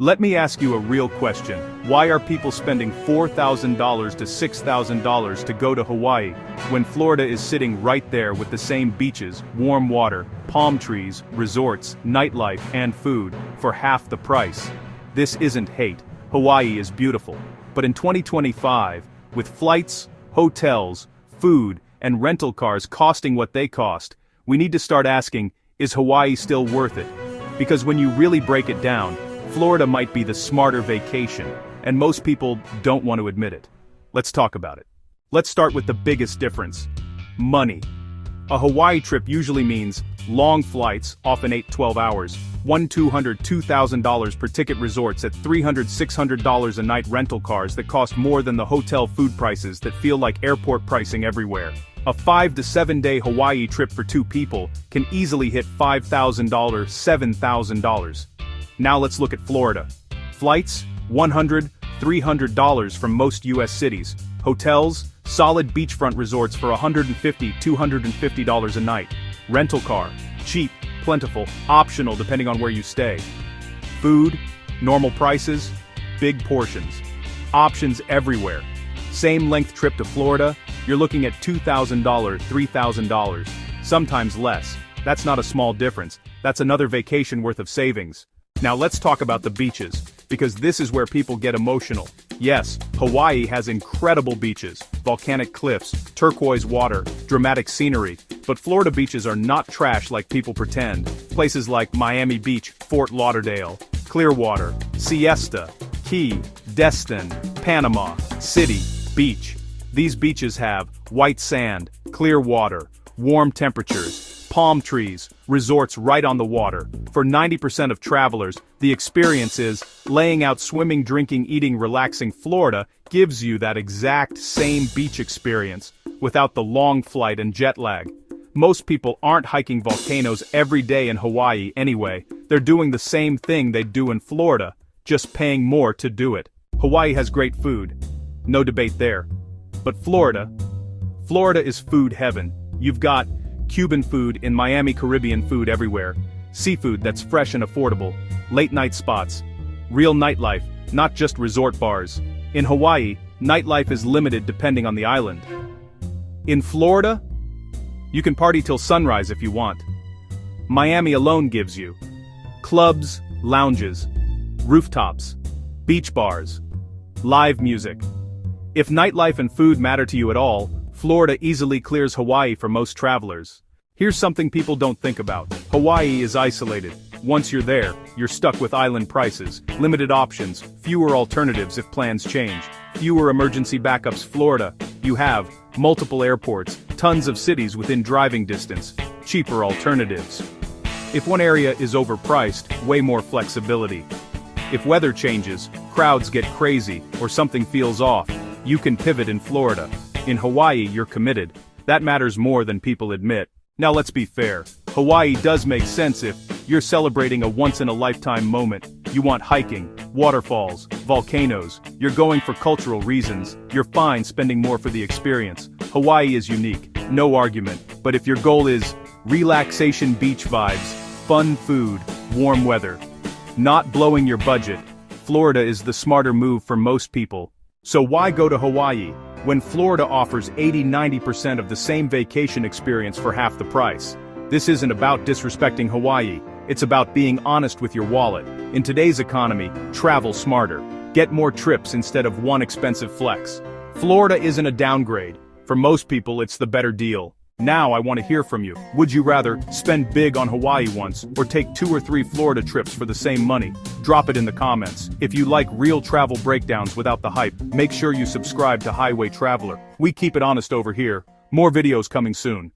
Let me ask you a real question. Why are people spending $4,000 to $6,000 to go to Hawaii, when Florida is sitting right there with the same beaches, warm water, palm trees, resorts, nightlife, and food, for half the price? This isn't hate. Hawaii is beautiful. But in 2025, with flights, hotels, food, and rental cars costing what they cost, we need to start asking, is Hawaii still worth it? Because when you really break it down, Florida might be the smarter vacation, and most people don't want to admit it. Let's talk about it. Let's start with the biggest difference: money. A Hawaii trip usually means long flights, often 8-12 hours, $1,200, $2,000 per ticket, resorts at $300, $600 a night, rental cars that cost more than the hotel food prices that feel like airport pricing everywhere. A 5 to 7 day Hawaii trip for two people can easily hit $5,000, $7,000. Now let's look at Florida. Flights, $100, $300 from most US cities. Hotels, solid beachfront resorts for $150, $250 a night. Rental car, cheap, plentiful, optional depending on where you stay. Food, normal prices, big portions. Options everywhere. Same length trip to Florida, you're looking at $2,000, $3,000. Sometimes less. That's not a small difference. That's another vacation worth of savings. Now let's talk about the beaches, because this is where people get emotional. Yes, Hawaii has incredible beaches, volcanic cliffs, turquoise water, dramatic scenery, but Florida beaches are not trash like people pretend. Places like Miami Beach, Fort Lauderdale, Clearwater, Siesta, Key, Destin, Panama City Beach. These beaches have white sand, clear water, warm temperatures, palm trees, resorts right on the water. For 90% of travelers, the experience is laying out, swimming, drinking, eating, relaxing. Florida gives you that exact same beach experience, without the long flight and jet lag. Most people aren't hiking volcanoes every day in Hawaii anyway. They're doing the same thing they'd do in Florida, just paying more to do it. Hawaii has great food. No debate there. But Florida is food heaven. You've got Cuban food in Miami, Caribbean food everywhere, seafood that's fresh and affordable, late-night spots, real nightlife, not just resort bars. In Hawaii, nightlife is limited depending on the island. In Florida, you can party till sunrise if you want. Miami alone gives you clubs, lounges, rooftops, beach bars, live music. If nightlife and food matter to you at all, Florida easily clears Hawaii for most travelers. Here's something people don't think about. Hawaii is isolated. Once you're there, you're stuck with island prices, limited options, fewer alternatives if plans change, fewer emergency backups. Florida, you have multiple airports, tons of cities within driving distance, cheaper alternatives. If one area is overpriced, way more flexibility. If weather changes, crowds get crazy, or something feels off, you can pivot in Florida. In Hawaii, you're committed. That matters more than people admit. Now let's be fair. Hawaii does make sense if you're celebrating a once-in-a-lifetime moment. You want hiking, waterfalls, volcanoes. You're going for cultural reasons. You're fine spending more for the experience. Hawaii is unique, no argument. But if your goal is relaxation, beach vibes, fun food, warm weather, not blowing your budget, Florida is the smarter move for most people. So why go to Hawaii when Florida offers 80-90% of the same vacation experience for half the price? This isn't about disrespecting Hawaii, it's about being honest with your wallet. In today's economy, travel smarter. Get more trips instead of one expensive flex. Florida isn't a downgrade. For most people, it's the better deal. Now I want to hear from you. Would you rather spend big on Hawaii once, or take 2 or 3 Florida trips for the same money? Drop it in the comments. If you like real travel breakdowns without the hype, make sure you subscribe to Highway Traveler. We keep it honest over here. More videos coming soon.